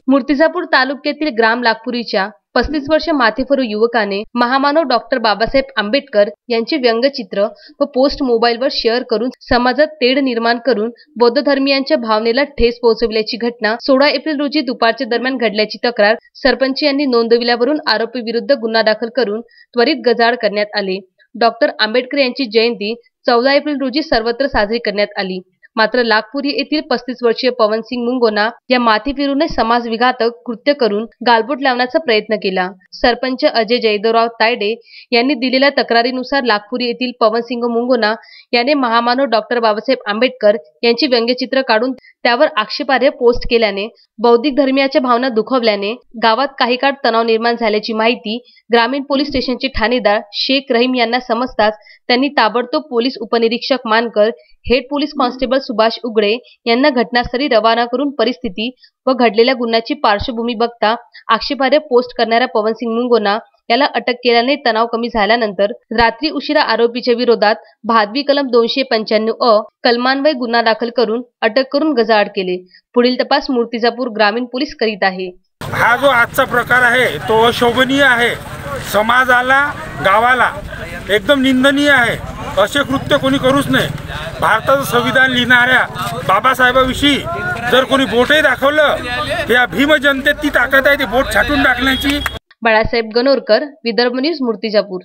मूर्तिजापूर तालुक्यातील ग्राम लागपुरीच्या 35 वर्ष माथेफरू युवकाने महामानव डॉक्टर बाबासाहेब आंबेडकर यांचे व्यंगचित्र व पोस्ट मोबाईलवर शेअर करून समाजात तेढ निर्माण करून बौद्ध धर्मीयांच्या भावनेला ठेस पोहोचविल्याची घटना 16 एप्रिल रोजी दुपारच्या दरम्यान घडल्याची तक्रार सरपंच यांनी नोंदविल्यावरून आरोपी विरुद्ध गुन्हा दाखल करून त्वरित गजाआड करण्यात आले। डॉक्टर आंबेडकर यांची जयंती 14 एप्रिल रोजी सर्वत्र साजरी करण्यात आली। मात्र लागपुरी येथील 35 वर्षीय पवनसिंग मुंगोना या माथेफिरूने समाजविघातक कृत्य करून गालबोट लावण्याचा प्रयत्न केला। सरपंच अजय जयदेवराव तायडे यांनी दिलेल्या तक्रारीनुसार लागपुरी येथील पवनसिंग मुंगोना याने महामानव डॉक्टर बाबासाहेब आंबेडकर यांचे व्यंगचित्र काढून त्यावर आक्षेपार्ह पोस्ट केल्याने बौद्धिक धर्मीयाच्या भावना दुखावल्याने गावात काही काळ तणाव निर्माण झाल्याची माहिती ग्रामीण पोलीस स्टेशनचे ठाणेदार शेख रहीम यांना समजताच त्यांनी ताबडतोब पोलीस उपनिरीक्षक मानकर, हेड पोलीस कॉन्स्टेबल सुभाष उगडे यांना घटनास्थळी रवाना करून परिस्थिती व घडलेल्या गुन्ह्याची पार्श्वभूमी बघता आक्षेपार्ह पोस्ट करणाऱ्या पवनसिंग मुंगोना याला अटक केल्याने तणाव कमी झाल्यानंतर रात्री उशिरा आरोपीच्या विरोधात भादवी कलम 295 अ कलमान्वये गुन्हा दाखल करून अटक करून गजाआड केले। पुढील तपास मूर्तिजापूर ग्रामीण पोलीस करीत आहे। हा जो आजचा प्रकार आहे तो अशोभनीय आहे, समाजाला गावाला एकदम निंदनीय आहे। असे कृत्य कोणी करूच नये। भारताचं संविधान लिहिणाऱ्या बाबासाहेबांविषयी जर कोणी बोटही दाखवलं त्या भीम जनतेत ती ताकद आहे, ते बोट छाटून टाकण्याची। बाळासाहेब गणोरकर, विदर्भ न्यूज, मूर्तिजापूर।